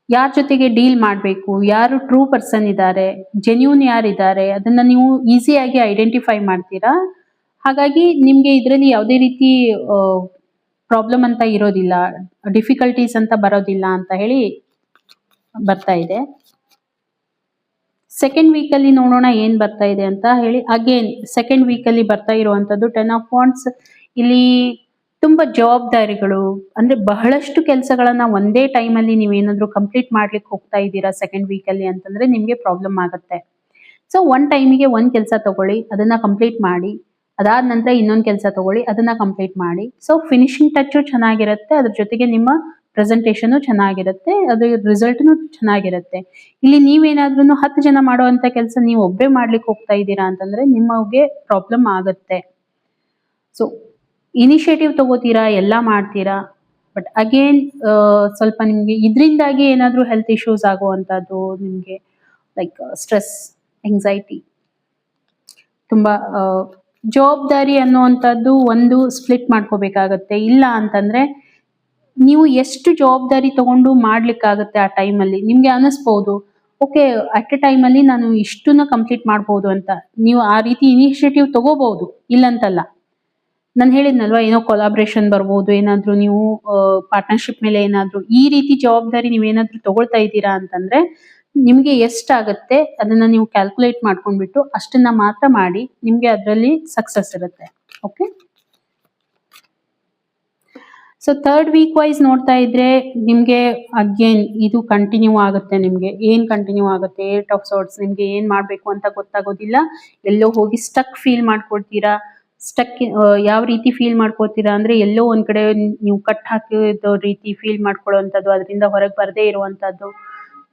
ಯಾರ ಜೊತೆಗೆ ಡೀಲ್ ಮಾಡಬೇಕು, ಯಾರು ಟ್ರೂ ಪರ್ಸನ್ ಇದ್ದಾರೆ, ಜೆನ್ಯೂನ್ ಯಾರಿದ್ದಾರೆ, ಅದನ್ನ ನೀವು ಈಸಿಯಾಗಿ ಐಡೆಂಟಿಫೈ ಮಾಡ್ತೀರಾ. ಹಾಗಾಗಿ ನಿಮ್ಗೆ ಇದರಲ್ಲಿ ಯಾವುದೇ ರೀತಿ ಪ್ರಾಬ್ಲಮ್ ಅಂತ ಇರೋದಿಲ್ಲ, ಡಿಫಿಕಲ್ಟೀಸ್ ಅಂತ ಬರೋದಿಲ್ಲ ಅಂತ ಹೇಳಿ ಬರ್ತಾ ಇದೆ. ಸೆಕೆಂಡ್ ವೀಕ್ ಅಲ್ಲಿ ನೋಡೋಣ ಏನ್ ಬರ್ತಾ ಇದೆ ಅಂತ ಹೇಳಿ. ಅಗೇನ್ ಸೆಕೆಂಡ್ ವೀಕ್ ಅಲ್ಲಿ ಬರ್ತಾ ಇರುವಂತದ್ದು 10 ಆಫ್ ವಾಂಡ್ಸ್. ಇಲ್ಲಿ ತುಂಬಾ ಜವಾಬ್ದಾರಿಗಳು, ಅಂದ್ರೆ ಬಹಳಷ್ಟು ಕೆಲಸಗಳನ್ನ ಒಂದೇ ಟೈಮ್ ಅಲ್ಲಿ ನೀವೇನಾದ್ರೂ ಕಂಪ್ಲೀಟ್ ಮಾಡ್ಲಿಕ್ಕೆ ಹೋಗ್ತಾ ಇದ್ದೀರಾ ಸೆಕೆಂಡ್ ವೀಕ್ ಅಲ್ಲಿ ಅಂತಂದ್ರೆ ನಿಮ್ಗೆ ಪ್ರಾಬ್ಲಮ್ ಆಗುತ್ತೆ. ಸೊ ಒಂದ್ ಟೈಮಿಗೆ ಒಂದ್ ಕೆಲಸ ತಗೊಳ್ಳಿ, ಅದನ್ನ ಕಂಪ್ಲೀಟ್ ಮಾಡಿ. ಅದಾದ ನಂತರ ಇನ್ನೊಂದು ಕೆಲಸ ತಗೊಳ್ಳಿ, ಅದನ್ನ ಕಂಪ್ಲೀಟ್ ಮಾಡಿ. ಸೊ ಫಿನಿಶಿಂಗ್ ಟಚ್ ಚೆನ್ನಾಗಿರುತ್ತೆ, ಅದ್ರ ಜೊತೆಗೆ ನಿಮ್ಮ ಪ್ರೆಸೆಂಟೇಶನ್ ಚೆನ್ನಾಗಿರುತ್ತೆ, ಅದ್ರ ರಿಸಲ್ಟ್ನು ಚೆನ್ನಾಗಿರುತ್ತೆ. ಇಲ್ಲಿ ನೀವೇನಾದ್ರೂ 10 ಜನ ಮಾಡುವಂತ ಕೆಲಸ ನೀವು ಒಬ್ಬರೇ ಮಾಡ್ಲಿಕ್ಕೆ ಹೋಗ್ತಾ ಇದ್ದೀರಾ ಅಂತಂದ್ರೆ ನಿಮಗೆ ಪ್ರಾಬ್ಲಮ್ ಆಗುತ್ತೆ. ಸೊ ಇನಿಷಿಯೇಟಿವ್ ತಗೋತೀರಾ, ಎಲ್ಲ ಮಾಡ್ತೀರಾ, ಬಟ್ ಅಗೇನ್ ಸ್ವಲ್ಪ ನಿಮ್ಗೆ ಇದರಿಂದಾಗಿ ಏನಾದ್ರೂ ಹೆಲ್ತ್ ಇಶ್ಯೂಸ್ ಆಗುವಂತದ್ದು, ನಿಮ್ಗೆ ಲೈಕ್ ಸ್ಟ್ರೆಸ್, ಎಂಗ್ಸೈಟಿ, ತುಂಬಾ ಜವಾಬ್ದಾರಿ ಅನ್ನುವಂಥದ್ದು ಒಂದು ಸ್ಪ್ಲಿಟ್ ಮಾಡ್ಕೋಬೇಕಾಗತ್ತೆ. ಇಲ್ಲ ಅಂತಂದ್ರೆ ನೀವು ಎಷ್ಟು ಜವಾಬ್ದಾರಿ ತಗೊಂಡು ಮಾಡ್ಲಿಕ್ಕಾಗತ್ತೆ ಆ ಟೈಮಲ್ಲಿ ನಿಮ್ಗೆ ಅನಿಸ್ಬಹುದು, ಓಕೆ ಅಟ್ ಎ ಟೈಮಲ್ಲಿ ನಾನು ಇಷ್ಟನ್ನ ಕಂಪ್ಲೀಟ್ ಮಾಡ್ಬೋದು ಅಂತ. ನೀವು ಆ ರೀತಿ ಇನಿಷಿಯೇಟಿವ್ ತಗೋಬಹುದು, ಇಲ್ಲಂತಲ್ಲ. ನಾನು ಹೇಳಿದ್ನಲ್ವಾ, ಏನೋ ಕೊಲಾಬ್ರೇಷನ್ ಬರ್ಬೋದು, ಏನಾದ್ರೂ ನೀವು ಪಾರ್ಟ್ನರ್ಶಿಪ್ ಮೇಲೆ ಏನಾದ್ರೂ ಈ ರೀತಿ ಜವಾಬ್ದಾರಿ ನೀವೇನಾದ್ರೂ ತಗೊಳ್ತಾ ಇದ್ದೀರಾ ಅಂತಂದ್ರೆ ನಿಮ್ಗೆ ಎಷ್ಟಾಗತ್ತೆ ಅದನ್ನ ನೀವು ಕ್ಯಾಲ್ಕುಲೇಟ್ ಮಾಡ್ಕೊಂಡ್ಬಿಟ್ಟು ಅಷ್ಟನ್ನ ಮಾತ್ರ ಮಾಡಿ, ನಿಮ್ಗೆ ಅದರಲ್ಲಿ ಸಕ್ಸಸ್ ಇರುತ್ತೆ. Okay, so third week wise ನೋಡ್ತಾ ಇದ್ರೆ ನಿಮ್ಗೆ ಅಗೇನ್ ಇದು ಕಂಟಿನ್ಯೂ ಆಗುತ್ತೆ. ನಿಮ್ಗೆ ಏನ್ ಕಂಟಿನ್ಯೂ ಆಗುತ್ತೆ, 8 ಆಫ್ ಸೋರ್ಟ್ಸ್. ನಿಮ್ಗೆ ಏನ್ ಮಾಡ್ಬೇಕು ಅಂತ ಗೊತ್ತಾಗೋದಿಲ್ಲ, ಎಲ್ಲೋ ಹೋಗಿ ಸ್ಟಕ್ ಫೀಲ್ ಮಾಡ್ಕೊಳ್ತೀರಾ. ಸ್ಟಕ್ ಯಾವ ರೀತಿ ಫೀಲ್ ಮಾಡ್ಕೊಳ್ತೀರಾ ಅಂದ್ರೆ ಎಲ್ಲೋ ಒಂದ್ ಕಡೆ ನೀವು ಕಟ್ ಹಾಕಿದ ರೀತಿ ಫೀಲ್ ಮಾಡ್ಕೊಳ್ಳುವಂಥದ್ದು, ಅದರಿಂದ ಹೊರಗೆ ಬರದೇ ಇರುವಂತದ್ದು,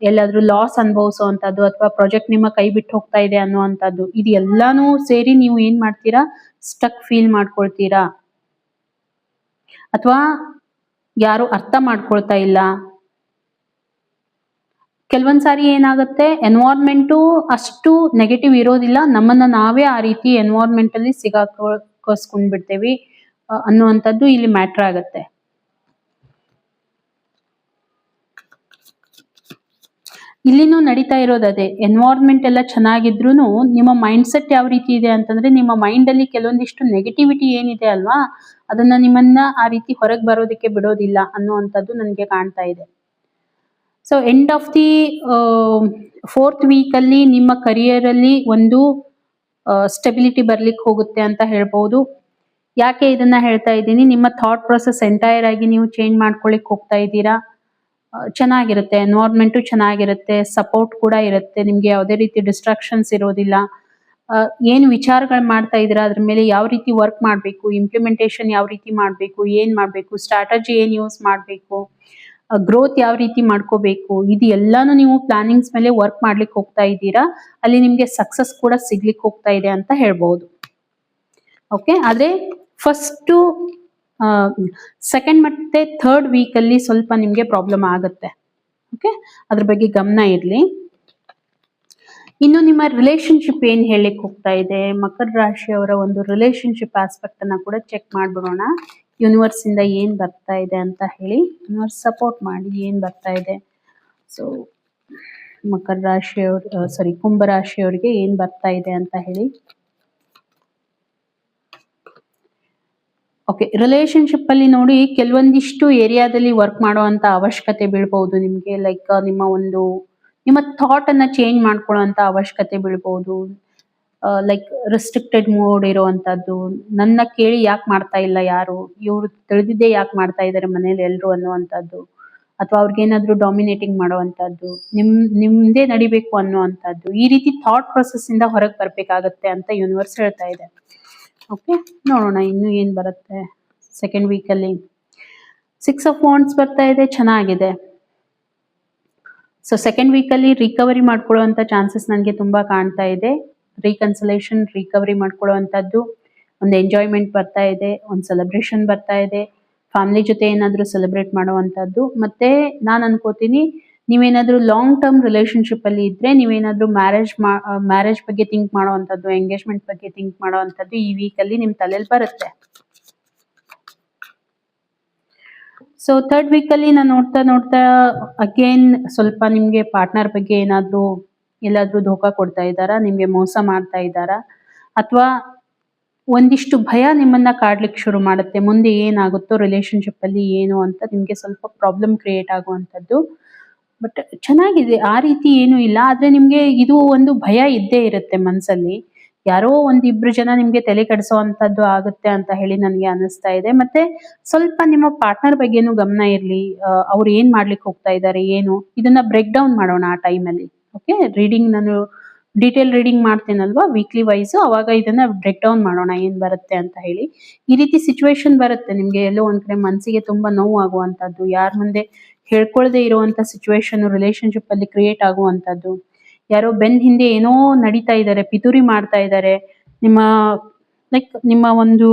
ಎಲ್ಲಾದ್ರೂ ಲಾಸ್ ಅನುಭವಿಸುವಂತದ್ದು, ಅಥವಾ ಪ್ರಾಜೆಕ್ಟ್ ನಿಮ್ಮ ಕೈ ಬಿಟ್ಟು ಹೋಗ್ತಾ ಇದೆ ಅನ್ನುವಂಥದ್ದು, ಇದು ಎಲ್ಲಾನು ಸೇರಿ ನೀವು ಏನ್ ಮಾಡ್ತೀರಾ, ಸ್ಟಕ್ ಫೀಲ್ ಮಾಡ್ಕೊಳ್ತೀರಾ. ಅಥವಾ ಯಾರು ಅರ್ಥ ಮಾಡ್ಕೊಳ್ತಾ ಇಲ್ಲ. ಕೆಲವೊಂದ್ಸಾರಿ ಏನಾಗುತ್ತೆ, ಎನ್ವೈರ್ಮೆಂಟು ಅಷ್ಟು ನೆಗೆಟಿವ್ ಇರೋದಿಲ್ಲ, ನಮ್ಮನ್ನ ನಾವೇ ಆ ರೀತಿ ಎನ್ವೈರ್ಮೆಂಟ್ ಅಲ್ಲಿ ಸಿಗಾಕೋಸ್ಕೊಂಡ್ಬಿಡ್ತೇವೆ ಅನ್ನುವಂಥದ್ದು ಇಲ್ಲಿ ಮ್ಯಾಟ್ರ್ ಆಗತ್ತೆ. ಇಲ್ಲಿನೂ ನಡೀತಾ ಇರೋದು ಅದೇ. ಎನ್ವೈರ್ಮೆಂಟ್ ಎಲ್ಲ ಚೆನ್ನಾಗಿದ್ರು ನಿಮ್ಮ ಮೈಂಡ್ ಸೆಟ್ ಯಾವ ರೀತಿ ಇದೆ ಅಂತಂದ್ರೆ, ನಿಮ್ಮ ಮೈಂಡ್ ಅಲ್ಲಿ ಕೆಲವೊಂದಿಷ್ಟು ನೆಗೆಟಿವಿಟಿ ಏನಿದೆ ಅಲ್ವಾ, ಅದನ್ನ ನಿಮ್ಮನ್ನ ಆ ರೀತಿ ಹೊರಗೆ ಬರೋದಕ್ಕೆ ಬಿಡೋದಿಲ್ಲ ಅನ್ನುವಂಥದ್ದು ನನಗೆ ಕಾಣ್ತಾ ಇದೆ. So end of the 4th week ಅಲ್ಲಿ ನಿಮ್ಮ ಕರಿಯರ್ ಅಲ್ಲಿ ಒಂದು ಸ್ಟೆಬಿಲಿಟಿ ಬರ್ಲಿಕ್ಕೆ ಹೋಗುತ್ತೆ ಅಂತ ಹೇಳ್ಬಹುದು. ಯಾಕೆ ಇದನ್ನ ಹೇಳ್ತಾ ಇದ್ದೀನಿ, ನಿಮ್ಮ ಥಾಟ್ ಪ್ರೊಸೆಸ್ ಎಂಟೈರ್ ಆಗಿ ನೀವು ಚೇಂಜ್ ಮಾಡ್ಕೊಳಿಕ್ ಹೋಗ್ತಾ ಇದ್ದೀರಾ. ಚೆನ್ನಾಗಿರುತ್ತೆ, ಎನ್ವೈರ್ಮೆಂಟು ಚೆನ್ನಾಗಿರುತ್ತೆ, ಸಪೋರ್ಟ್ ಕೂಡ ಇರುತ್ತೆ, ನಿಮ್ಗೆ ಯಾವುದೇ ರೀತಿ ಡಿಸ್ಟ್ರಾಕ್ಷನ್ಸ್ ಇರೋದಿಲ್ಲ. ಏನು ವಿಚಾರಗಳು ಮಾಡ್ತಾ ಇದ್ದೀರಾ ಅದ್ರ ಮೇಲೆ ಯಾವ ರೀತಿ ವರ್ಕ್ ಮಾಡಬೇಕು, ಇಂಪ್ಲಿಮೆಂಟೇಷನ್ ಯಾವ ರೀತಿ ಮಾಡಬೇಕು, ಏನ್ ಮಾಡಬೇಕು, ಸ್ಟ್ರಾಟಜಿ ಏನ್ ಯೂಸ್ ಮಾಡಬೇಕು, ಗ್ರೋತ್ ಯಾವ ರೀತಿ ಮಾಡ್ಕೋಬೇಕು, ಇದು ಎಲ್ಲಾನು ನೀವು ಪ್ಲಾನಿಂಗ್ಸ್ ಮೇಲೆ ವರ್ಕ್ ಮಾಡ್ಲಿಕ್ಕೆ ಹೋಗ್ತಾ ಇದ್ದೀರಾ. ಅಲ್ಲಿ ನಿಮ್ಗೆ ಸಕ್ಸಸ್ ಕೂಡ ಸಿಗ್ಲಿಕ್ಕೆ ಹೋಗ್ತಾ ಇದೆ ಅಂತ ಹೇಳ್ಬಹುದು. ಓಕೆ, ಆದ್ರೆ ಫಸ್ಟ್ ಸೆಕೆಂಡ್ ಮತ್ತೆ ಥರ್ಡ್ ವೀಕ್ ಅಲ್ಲಿ ಸ್ವಲ್ಪ ನಿಮ್ಗೆ ಪ್ರಾಬ್ಲಮ್ ಆಗುತ್ತೆ. ಓಕೆ, ಅದ್ರ ಬಗ್ಗೆ ಗಮನ ಇರ್ಲಿ. ಇನ್ನು ನಿಮ್ಮ ರಿಲೇಶನ್ಶಿಪ್ ಏನ್ ಹೇಳಲಿಕ್ಕೆ ಹೋಗ್ತಾ ಇದೆ, ಮಕರ ರಾಶಿಯವರ ಒಂದು ರಿಲೇಶನ್ಶಿಪ್ ಆಸ್ಪೆಕ್ಟ್ ಅನ್ನ ಕೂಡ ಚೆಕ್ ಮಾಡ್ಬಿಡೋಣ. ಯೂನಿವರ್ಸ್ ಇಂದ ಏನ್ ಬರ್ತಾ ಇದೆ ಅಂತ ಹೇಳಿ, ಯೂನಿವರ್ಸ್ ಸಪೋರ್ಟ್ ಮಾಡಿ ಏನ್ ಬರ್ತಾ ಇದೆ. ಸೊ ಮಕರ ರಾಶಿಯವ್ರ ಕುಂಭ ರಾಶಿಯವರಿಗೆ ಏನ್ ಬರ್ತಾ ಇದೆ ಅಂತ ಹೇಳಿ. ಓಕೆ, ರಿಲೇಶನ್ಶಿಪ್ ಅಲ್ಲಿ ನೋಡಿ ಕೆಲವೊಂದಿಷ್ಟು ಏರಿಯಾದಲ್ಲಿ ವರ್ಕ್ ಮಾಡುವಂತ ಅವಶ್ಯಕತೆ ಬೀಳ್ಬಹುದು ನಿಮ್ಗೆ. ಲೈಕ್ ನಿಮ್ಮ ಥಾಟ್ ಅನ್ನ ಚೇಂಜ್ ಮಾಡ್ಕೊಳ್ಳುವಂತ ಅವಶ್ಯಕತೆ ಬೀಳ್ಬಹುದು. ಲೈಕ್ ರೆಸ್ಟ್ರಿಕ್ಟೆಡ್ ಮೋಡ್ ಇರುವಂತದ್ದು, ನನ್ನ ಕೇಳಿ ಯಾಕೆ ಮಾಡ್ತಾ ಇಲ್ಲ ಯಾರು, ಇವ್ರು ತಿಳಿದಿದ್ದೇ ಯಾಕೆ ಮಾಡ್ತಾ ಇದ್ದಾರೆ ಮನೇಲಿ ಎಲ್ರು ಅನ್ನುವಂಥದ್ದು, ಅಥವಾ ಅವ್ರಿಗೇನಾದ್ರೂ ಡಾಮಿನೇಟಿಂಗ್ ಮಾಡುವಂತದ್ದು, ನಿಮ್ದೇ ನಡಿಬೇಕು ಅನ್ನುವಂಥದ್ದು, ಈ ರೀತಿ ಥಾಟ್ ಪ್ರೊಸೆಸ್ ಇಂದ ಹೊರಗೆ ಬರ್ಬೇಕಾಗತ್ತೆ ಅಂತ ಯೂನಿವರ್ಸ್ ಹೇಳ್ತಾ ಇದೆ. ಓಕೆ, ನೋಡೋಣ ಇನ್ನು ಏನ್ ಬರುತ್ತೆ. ಸೆಕೆಂಡ್ ವೀಕಲ್ಲಿ. 6 ಆಫ್ ವಾಂಡ್ಸ್ ಬರ್ತಾ ಇದೆ, ಚೆನ್ನಾಗಿದೆ. ಸೊ ಸೆಕೆಂಡ್ ವೀಕಲ್ಲಿ ರಿಕವರಿ ಮಾಡ್ಕೊಳ್ಳುವಂಥ ಚಾನ್ಸಸ್ ನನಗೆ ತುಂಬ ಕಾಣ್ತಾ ಇದೆ. ರೀಕನ್ಸಲೇಷನ್, ರಿಕವರಿ ಮಾಡ್ಕೊಳ್ಳುವಂಥದ್ದು, ಒಂದು ಎಂಜಾಯ್ಮೆಂಟ್ ಬರ್ತಾ ಇದೆ, ಒಂದು ಸೆಲೆಬ್ರೇಷನ್ ಬರ್ತಾ ಇದೆ, ಫ್ಯಾಮಿಲಿ ಜೊತೆ ಏನಾದರೂ ಸೆಲೆಬ್ರೇಟ್ ಮಾಡುವಂಥದ್ದು. ಮತ್ತು ನಾನು ಅನ್ಕೋತೀನಿ, ನೀವೇನಾದರೂ ಲಾಂಗ್ ಟರ್ಮ್ ರಿಲೇಷನ್ಶಿಪ್ಪಲ್ಲಿ ಇದ್ದರೆ, ನೀವೇನಾದರೂ ಮ್ಯಾರೇಜ್ ಬಗ್ಗೆ ಥಿಂಕ್ ಮಾಡೋವಂಥದ್ದು, ಎಂಗೇಜ್ಮೆಂಟ್ ಬಗ್ಗೆ ಥಿಂಕ್ ಮಾಡೋವಂಥದ್ದು ಈ ವೀಕಲ್ಲಿ ನಿಮ್ಮ ತಲೆಯಲ್ಲಿ ಬರುತ್ತೆ. ಸೊ ಥರ್ಡ್ ವೀಕಲ್ಲಿ ನಾನು ನೋಡ್ತಾ ಅಗೇನ್ ಸ್ವಲ್ಪ ನಿಮಗೆ ಪಾರ್ಟ್ನರ್ ಬಗ್ಗೆ ಎಲ್ಲಾದರೂ ಧೋಕಾ ಕೊಡ್ತಾ ಇದ್ದಾರಾ, ನಿಮಗೆ ಮೋಸ ಮಾಡ್ತಾ ಇದ್ದಾರಾ, ಅಥವಾ ಒಂದಿಷ್ಟು ಭಯ ನಿಮ್ಮನ್ನ ಕಾಡ್ಲಿಕ್ಕೆ ಶುರು ಮಾಡುತ್ತೆ. ಮುಂದೆ ಏನಾಗುತ್ತೋ ರಿಲೇಶನ್ಶಿಪ್ಪಲ್ಲಿ ಏನು ಅಂತ ನಿಮಗೆ ಸ್ವಲ್ಪ ಪ್ರಾಬ್ಲಮ್ ಕ್ರಿಯೇಟ್ ಆಗುವಂಥದ್ದು. ಬಟ್ ಚೆನ್ನಾಗಿದೆ, ಆ ರೀತಿ ಏನೂ ಇಲ್ಲ. ಆದರೆ ನಿಮಗೆ ಇದು ಒಂದು ಭಯ ಇದ್ದೇ ಇರುತ್ತೆ ಮನಸ್ಸಲ್ಲಿ. ಯಾರೋ ಒಂದಿಬ್ರು ಜನ ನಿಮಗೆ ತಲೆ ಕೆಡಿಸೋವಂಥದ್ದು ಆಗುತ್ತೆ ಅಂತ ಹೇಳಿ ನನಗೆ ಅನ್ನಿಸ್ತಾ ಇದೆ. ಮತ್ತೆ ಸ್ವಲ್ಪ ನಿಮ್ಮ ಪಾರ್ಟ್ನರ್ ಬಗ್ಗೆನೂ ಗಮನ ಇರಲಿ. ಅವ್ರು ಏನು ಮಾಡ್ಲಿಕ್ಕೆ ಹೋಗ್ತಾ ಇದ್ದಾರೆ, ಏನು, ಇದನ್ನ ಬ್ರೇಕ್ ಡೌನ್ ಮಾಡೋಣ ಆ ಟೈಮಲ್ಲಿ. ಓಕೆ, ನಾನು ಡೀಟೇಲ್ ರೀಡಿಂಗ್ ಮಾಡ್ತೀನಲ್ವಾ ವೀಕ್ಲಿ ವೈಸು, ಅವಾಗ ಇದನ್ನ ಬ್ರೇಕ್ ಡೌನ್ ಮಾಡೋಣ ಏನು ಬರುತ್ತೆ ಅಂತ ಹೇಳಿ. ಈ ರೀತಿ ಸಿಚುವೇಶನ್ ಬರುತ್ತೆ ನಿಮಗೆ, ಎಲ್ಲೋ ಒಂದ್ ಕಡೆ ಮನಸ್ಸಿಗೆ ತುಂಬಾ ನೋವು ಆಗುವಂಥದ್ದು, ಯಾರ ಮುಂದೆ ಹೇಳ್ಕೊಳ್ಳದೆ ಇರುವಂತ ಸಿಚುವೇಶನ್ ರಿಲೇಶನ್ಶಿಪ್ ಅಲ್ಲಿ ಕ್ರಿಯೇಟ್ ಆಗುವಂಥದ್ದು, ಯಾರೋ ಬೆನ್ ಹಿಂದೆ ಏನೋ ನಡೀತಾ ಇದ್ದಾರೆ, ಪಿತೂರಿ ಮಾಡ್ತಾ ಇದ್ದಾರೆ, ನಿಮ್ಮ ಒಂದು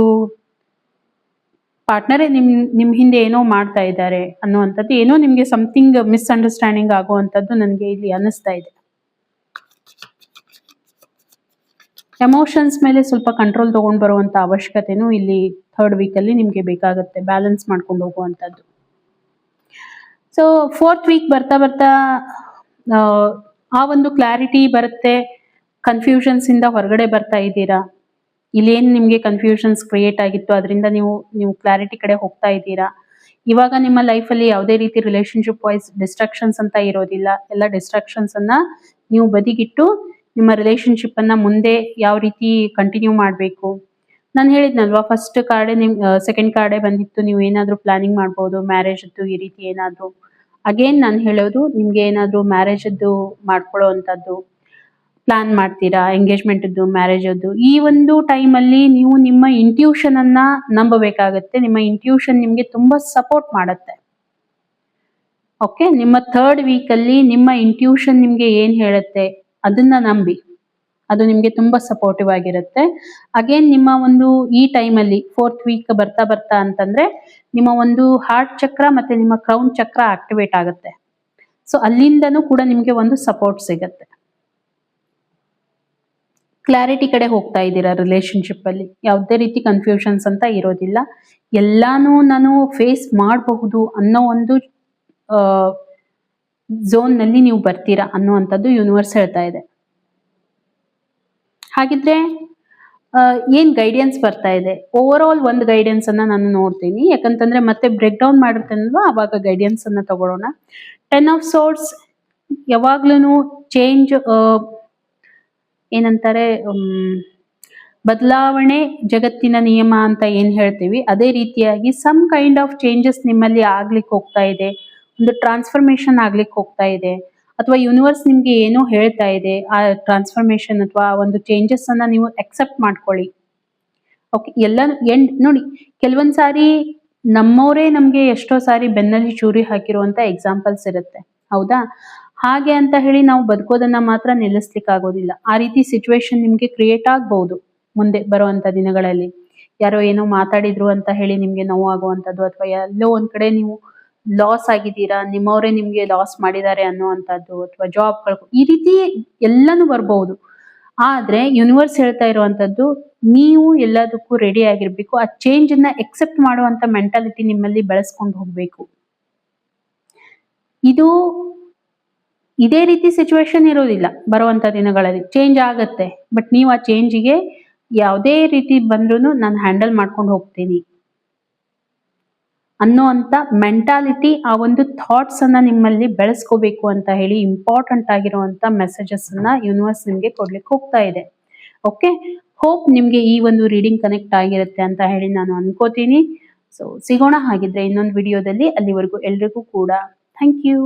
ಪಾರ್ಟ್ನರೇ ನಿಮ್ ಹಿಂದೆ ಏನೋ ಮಾಡ್ತಾ ಇದ್ದಾರೆ ಅನ್ನುವಂಥದ್ದು, ಏನೋ ನಿಮ್ಗೆ ಸಮಥಿಂಗ್ ಮಿಸ್ಅಂಡರ್ಸ್ಟ್ಯಾಂಡಿಂಗ್ ಆಗುವಂಥದ್ದು ನನಗೆ ಇಲ್ಲಿ ಅನ್ನಿಸ್ತಾ ಇದೆ. ಎಮೋಷನ್ಸ್ ಮೇಲೆ ಸ್ವಲ್ಪ ಕಂಟ್ರೋಲ್ ತಗೊಂಡು ಬರುವಂತ ಅವಶ್ಯಕತೆನೂ ಇಲ್ಲಿ ಥರ್ಡ್ ವೀಕಲ್ಲಿ ನಿಮ್ಗೆ ಬೇಕಾಗುತ್ತೆ, ಬ್ಯಾಲೆನ್ಸ್ ಮಾಡ್ಕೊಂಡು ಹೋಗುವಂಥದ್ದು. ಸೊ ಫೋರ್ತ್ ವೀಕ್ ಬರ್ತಾ ಆ ಒಂದು ಕ್ಲಾರಿಟಿ ಬರುತ್ತೆ. ಕನ್ಫ್ಯೂಷನ್ಸ್ ಇಂದ ಹೊರಗಡೆ ಬರ್ತಾ ಇದ್ದೀರಾ. ಇಲ್ಲೇನು ನಿಮಗೆ ಕನ್ಫ್ಯೂಷನ್ಸ್ ಕ್ರಿಯೇಟ್ ಆಗಿತ್ತು ಅದರಿಂದ ನೀವು ಕ್ಲಾರಿಟಿ ಕಡೆ ಹೋಗ್ತಾ ಇದ್ದೀರಾ. ಇವಾಗ ನಿಮ್ಮ ಲೈಫಲ್ಲಿ ಯಾವುದೇ ರೀತಿ ರಿಲೇಶನ್ಶಿಪ್ ವೈಸ್ ಡಿಸ್ಟ್ರಾಕ್ಷನ್ಸ್ ಅಂತ ಇರೋದಿಲ್ಲ. ಎಲ್ಲ ಡಿಸ್ಟ್ರಾಕ್ಷನ್ಸ್ ಅನ್ನ ನೀವು ಬದಿಗಿಟ್ಟು ನಿಮ್ಮ ರಿಲೇಶನ್ಶಿಪ್ ಅನ್ನ ಮುಂದೆ ಯಾವ ರೀತಿ ಕಂಟಿನ್ಯೂ ಮಾಡಬೇಕು. ನಾನು ಹೇಳಿದ್ನಲ್ವಾ, ಫಸ್ಟ್ ಕಾರ್ಡೆ ಸೆಕೆಂಡ್ ಕಾರ್ಡೆ ಬಂದಿತ್ತು, ನೀವು ಏನಾದರೂ ಪ್ಲಾನಿಂಗ್ ಮಾಡ್ಬೋದು ಮ್ಯಾರೇಜದ್ದು, ಈ ರೀತಿ ಏನಾದರೂ. ಅಗೇನ್ ನಾನು ಹೇಳೋದು, ನಿಮ್ಗೆ ಏನಾದರೂ ಮ್ಯಾರೇಜದ್ದು ಮಾಡ್ಕೊಳ್ಳೋ ಅಂಥದ್ದು ಪ್ಲಾನ್ ಮಾಡ್ತೀರಾ, ಎಂಗೇಜ್ಮೆಂಟದ್ದು, ಮ್ಯಾರೇಜದ್ದು, ಈ ಒಂದು ಟೈಮಲ್ಲಿ ನೀವು ನಿಮ್ಮ ಇಂಟ್ಯೂಷನ್ ಅನ್ನ ನಂಬಬೇಕಾಗತ್ತೆ. ನಿಮ್ಮ ಇಂಟ್ಯೂಷನ್ ನಿಮ್ಗೆ ತುಂಬಾ ಸಪೋರ್ಟ್ ಮಾಡುತ್ತೆ. ಓಕೆ, ನಿಮ್ಮ ಥರ್ಡ್ ವೀಕಲ್ಲಿ ನಿಮ್ಮ ಇಂಟ್ಯೂಷನ್ ನಿಮ್ಗೆ ಏನ್ ಹೇಳುತ್ತೆ ಅದನ್ನ ನಂಬಿ, ಅದು ನಿಮ್ಗೆ ತುಂಬಾ ಸಪೋರ್ಟಿವ್ ಆಗಿರುತ್ತೆ. ಅಗೇನ್ ನಿಮ್ಮ ಒಂದು ಈ ಟೈಮಲ್ಲಿ ಫೋರ್ತ್ ವೀಕ್ ಬರ್ತಾ ಅಂತಂದ್ರೆ ನಿಮ್ಮ ಒಂದು ಹಾರ್ಟ್ ಚಕ್ರ ಮತ್ತೆ ನಿಮ್ಮ ಕ್ರೌನ್ ಚಕ್ರ ಆಕ್ಟಿವೇಟ್ ಆಗುತ್ತೆ. ಸೊ ಅಲ್ಲಿಂದನೂ ಕೂಡ ನಿಮ್ಗೆ ಒಂದು ಸಪೋರ್ಟ್ ಸಿಗತ್ತೆ. ಕ್ಲಾರಿಟಿ ಕಡೆ ಹೋಗ್ತಾ ಇದ್ದೀರಾ ರಿಲೇಶನ್ಶಿಪ್ ಅಲ್ಲಿ, ಯಾವುದೇ ರೀತಿ ಕನ್ಫ್ಯೂಷನ್ಸ್ ಅಂತ ಇರೋದಿಲ್ಲ. ಎಲ್ಲಾನು ನಾನು ಫೇಸ್ ಮಾಡಬಹುದು ಅನ್ನೋ ಒಂದು ಝೋನ್ ನಲ್ಲಿ ನೀವು ಬರ್ತೀರಾ ಅನ್ನುವಂಥದ್ದು ಯೂನಿವರ್ಸ್ ಹೇಳ್ತಾ ಇದೆ. ಹಾಗಿದ್ರೆ ಏನ್ ಗೈಡೆನ್ಸ್ ಬರ್ತಾ ಇದೆ? ಓವರ್ ಆಲ್ ಒಂದು ಗೈಡೆನ್ಸ್ ಅನ್ನ ನಾನು ನೋಡ್ತೀನಿ, ಯಾಕಂತಂದ್ರೆ ಮತ್ತೆ ಬ್ರೇಕ್ ಡೌನ್ ಮಾಡಿರ್ತೇನಲ್ವಾ, ಅವಾಗ ಗೈಡೆನ್ಸ್ ಅನ್ನ ತಗೊಳ್ಳೋಣ. 10 ಆಫ್ ಸೋರ್ಟ್ಸ್ ಯಾವಾಗ್ಲೂ ಚೇಂಜ್, ಏನಂತಾರೆ, ಬದಲಾವಣೆ ಜಗತ್ತಿನ ನಿಯಮ ಅಂತ ಏನ್ ಹೇಳ್ತೀವಿ, ಅದೇ ರೀತಿಯಾಗಿ ಸಮ್ ಕೈಂಡ್ ಆಫ್ ಚೇಂಜಸ್ ನಿಮ್ಮಲ್ಲಿ ಆಗ್ಲಿಕ್ಕೆ ಹೋಗ್ತಾ ಇದೆ, ಒಂದು ಟ್ರಾನ್ಸ್ಫರ್ಮೇಶನ್ ಆಗ್ಲಿಕ್ಕೆ ಹೋಗ್ತಾ ಇದೆ, ಅಥವಾ ಯೂನಿವರ್ಸ್ ನಿಮ್ಗೆ ಏನೋ ಹೇಳ್ತಾ ಇದೆ. ಆ ಟ್ರಾನ್ಸ್ಫರ್ಮೇಶನ್ ಅಥವಾ ಒಂದು ಚೇಂಜಸ್ ಅನ್ನ ನೀವು ಅಕ್ಸೆಪ್ಟ್ ಮಾಡ್ಕೊಳ್ಳಿ. ಓಕೆ, ಎಲ್ಲ ನೋಡಿ, ಕೆಲವೊಂದ್ ಸಾರಿ ನಮ್ಮವರೇ ನಮ್ಗೆ ಎಷ್ಟೋ ಸಾರಿ ಬೆನ್ನಲ್ಲಿ ಚೂರಿ ಹಾಕಿರುವಂತ ಎಕ್ಸಾಂಪಲ್ಸ್ ಇರುತ್ತೆ, ಹೌದಾ? ಹಾಗೆ ಅಂತ ಹೇಳಿ ನಾವು ಬದುಕೋದನ್ನ ಮಾತ್ರ ನಿಲ್ಲಿಸ್ಲಿಕ್ಕೆ ಆಗೋದಿಲ್ಲ. ಆ ರೀತಿ ಸಿಚುವೇಶನ್ ನಿಮ್ಗೆ ಕ್ರಿಯೇಟ್ ಆಗ್ಬಹುದು ಮುಂದೆ ಬರುವಂತ ದಿನಗಳಲ್ಲಿ. ಯಾರೋ ಏನೋ ಮಾತಾಡಿದ್ರು ಅಂತ ಹೇಳಿ ನಿಮ್ಗೆ ನೋವಾಗುವಂಥದ್ದು, ಅಥವಾ ಎಲ್ಲೋ ಒಂದ್ ಕಡೆ ನೀವು ಲಾಸ್ ಆಗಿದ್ದೀರಾ, ನಿಮ್ಮವರೇ ನಿಮ್ಗೆ ಲಾಸ್ ಮಾಡಿದ್ದಾರೆ ಅನ್ನುವಂಥದ್ದು, ಅಥವಾ ಜಾಬ್ ಈ ರೀತಿ ಎಲ್ಲಾನು ಬರ್ಬಹುದು. ಆದ್ರೆ ಯೂನಿವರ್ಸ್ ಹೇಳ್ತಾ ಇರುವಂತದ್ದು, ನೀವು ಎಲ್ಲದಕ್ಕೂ ರೆಡಿ ಆಗಿರ್ಬೇಕು. ಆ ಚೇಂಜ್ ಅನ್ನ ಎಕ್ಸೆಪ್ಟ್ ಮಾಡುವಂತ ಮೆಂಟಾಲಿಟಿ ನಿಮ್ಮಲ್ಲಿ ಬೆಳೆಸ್ಕೊಂಡು ಹೋಗ್ಬೇಕು. ಇದೇ ರೀತಿ ಸಿಚುವೇಶನ್ ಇರೋದಿಲ್ಲ ಬರುವಂತ ದಿನಗಳಲ್ಲಿ, ಚೇಂಜ್ ಆಗತ್ತೆ. ಬಟ್ ನೀವು ಆ ಚೇಂಜಿಗೆ ಯಾವುದೇ ರೀತಿ ಬಂದ್ರೂ ನಾನು ಹ್ಯಾಂಡಲ್ ಮಾಡ್ಕೊಂಡು ಹೋಗ್ತೀನಿ ಅನ್ನೋ ಅಂತ ಮೆಂಟಾಲಿಟಿ, ಆ ಒಂದು ಥಾಟ್ಸ್ ಅನ್ನ ನಿಮ್ಮಲ್ಲಿ ಬೆಳೆಸ್ಕೋಬೇಕು ಅಂತ ಹೇಳಿ ಇಂಪಾರ್ಟೆಂಟ್ ಆಗಿರುವಂತ ಮೆಸೇಜಸ್ ಅನ್ನ ಯೂನಿವರ್ಸ್ ನಿಮ್ಗೆ ಕೊಡ್ಲಿಕ್ಕೆ ಹೋಗ್ತಾ ಇದೆ. ಓಕೆ, ಹೋಪ್ ನಿಮ್ಗೆ ಈ ಒಂದು ರೀಡಿಂಗ್ ಕನೆಕ್ಟ್ ಆಗಿರುತ್ತೆ ಅಂತ ಹೇಳಿ ನಾನು ಅನ್ಕೋತೀನಿ. ಸೊ ಸಿಗೋಣ ಹಾಗಿದ್ರೆ ಇನ್ನೊಂದು ವಿಡಿಯೋದಲ್ಲಿ. ಅಲ್ಲಿವರೆಗೂ ಎಲ್ರಿಗೂ ಕೂಡ ಥ್ಯಾಂಕ್ ಯು.